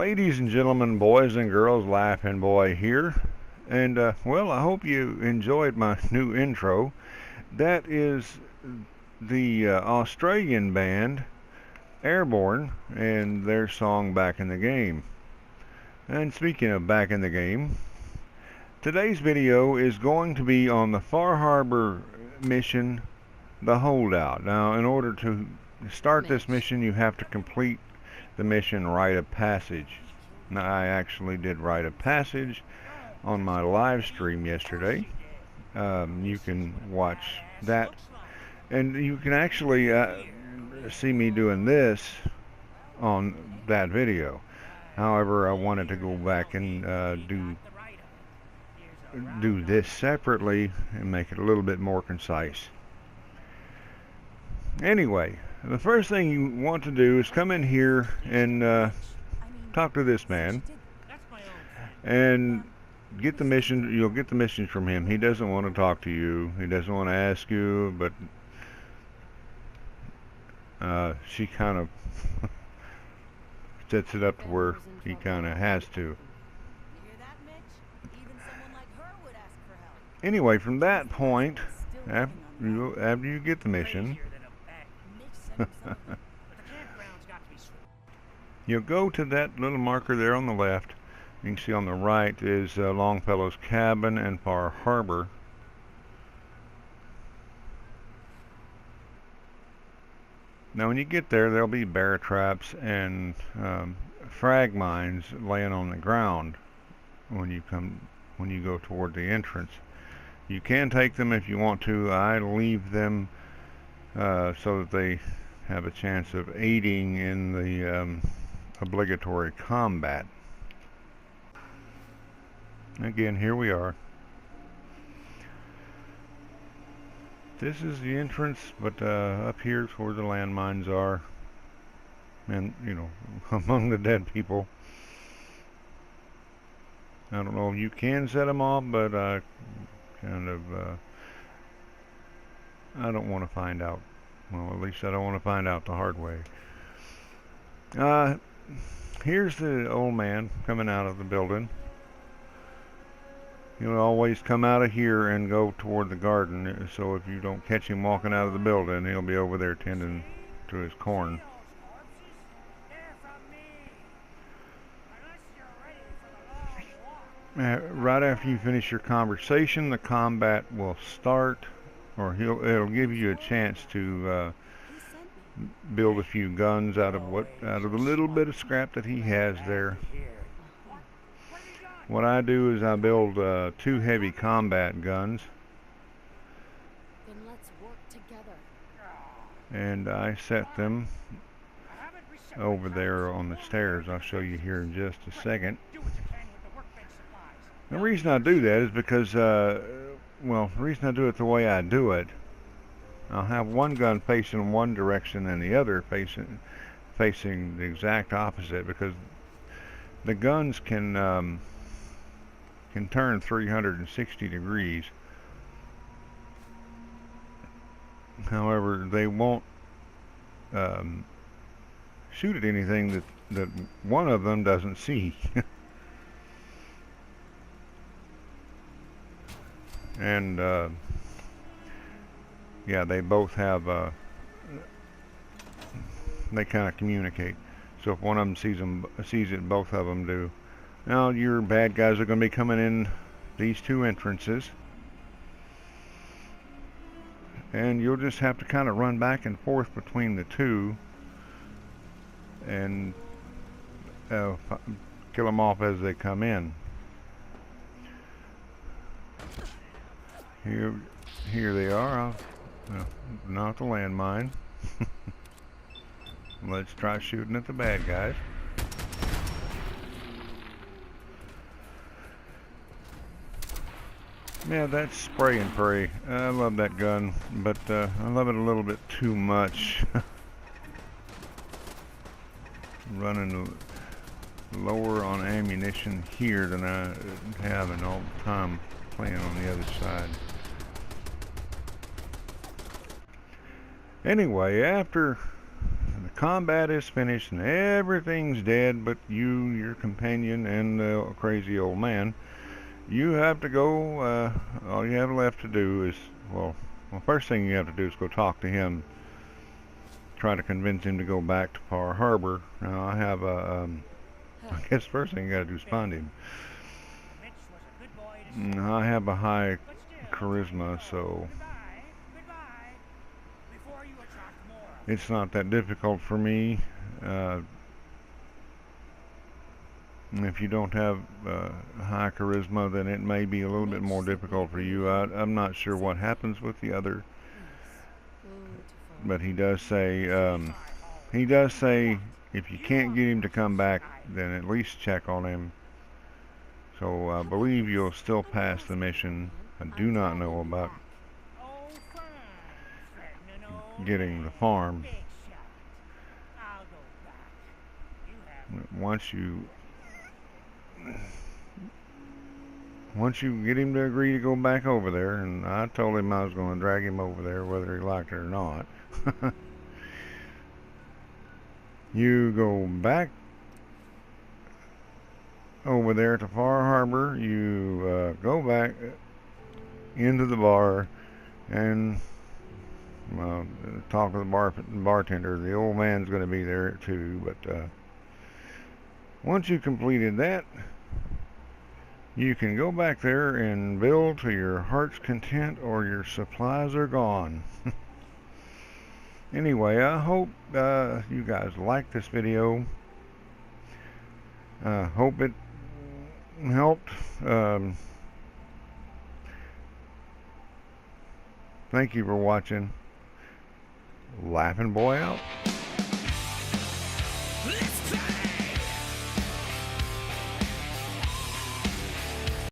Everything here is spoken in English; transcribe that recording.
Ladies and gentlemen, boys and girls, Laughing Boy here. And, well, I hope you enjoyed my new intro. That is the Australian band Airborne and their song Back in the Game. And speaking of Back in the Game, today's video is going to be on the Far Harbor mission, The Holdout. Now, in order to start this mission, you have to complete the mission Rite of Passage. Now, I actually did Rite of Passage on my live stream yesterday. You can watch that, and you can actually see me doing this on that video. However, I wanted to go back and do this separately and make it a little bit more concise. Anyway, the first thing you want to do is come in here and talk to this man and get the mission. You'll get the mission from him. He doesn't want to talk to you. He doesn't want to ask you, but she kind of sets it up to where he kind of has to. Anyway, from that point, after you get the mission, you'll go to that little marker there on the left. You can see on the right is Longfellow's Cabin and Far Harbor. Now when you get there, there'll be bear traps and frag mines laying on the ground when you go toward the entrance. You can take them if you want to. I leave them so that they have a chance of aiding in the obligatory combat. Again, here we are. This is the entrance, but up here is where the landmines are, and you know, among the dead people. I don't know if you can set them off, but I kind of I don't want to find out. Well, at least I don't want to find out the hard way. Here's the old man coming out of the building. He'll always come out of here and go toward the garden, so if you don't catch him walking out of the building, he'll be over there tending to his corn. Right after you finish your conversation, the combat will start, or it'll give you a chance to build a few guns out of the little bit of scrap that he has there. What I do is I build 2 heavy combat guns, and I set them over there on the stairs. I'll show you here in just a second. The reason I do that is because, well, the reason I do it the way I do it, I'll have one gun facing one direction and the other facing the exact opposite, because the guns can turn 360 degrees. However, they won't shoot at anything that one of them doesn't see. And yeah, they both have they kind of communicate. So if one of them sees it, both of them do. Now your bad guys are going to be coming in these 2 entrances, and you'll just have to kind of run back and forth between the 2 and kill them off as they come in. Here they are. Not the landmine. Let's try shooting at the bad guys. Yeah, that's spray and pray. I love that gun, but I love it a little bit too much. Running lower on ammunition here than I have in all the time playing on the other side. Anyway, after the combat is finished and everything's dead but you, your companion, and the crazy old man, you have to go, all you have left to do is, well, first thing you have to do is go talk to him, try to convince him to go back to Far Harbor. Now, I have a, I guess first thing you gotta do is find him. I have a high charisma, so it's not that difficult for me. If you don't have high charisma, then it may be a little bit more difficult for you. I'm not sure what happens with the other, but he does say if you can't get him to come back, then at least check on him. So I believe you'll still pass the mission. I do not know about getting the farm. Once you get him to agree to go back over there, and I told him I was going to drag him over there whether he liked it or not. You go back over there to Far Harbor, you go back into the bar and talk to the bartender. The old man's going to be there too, but once you completed that, you can go back there and build to your heart's content, or your supplies are gone. Anyway, I hope you guys like this video. Hope it helped. Thank you for watching. Laughing Boy out.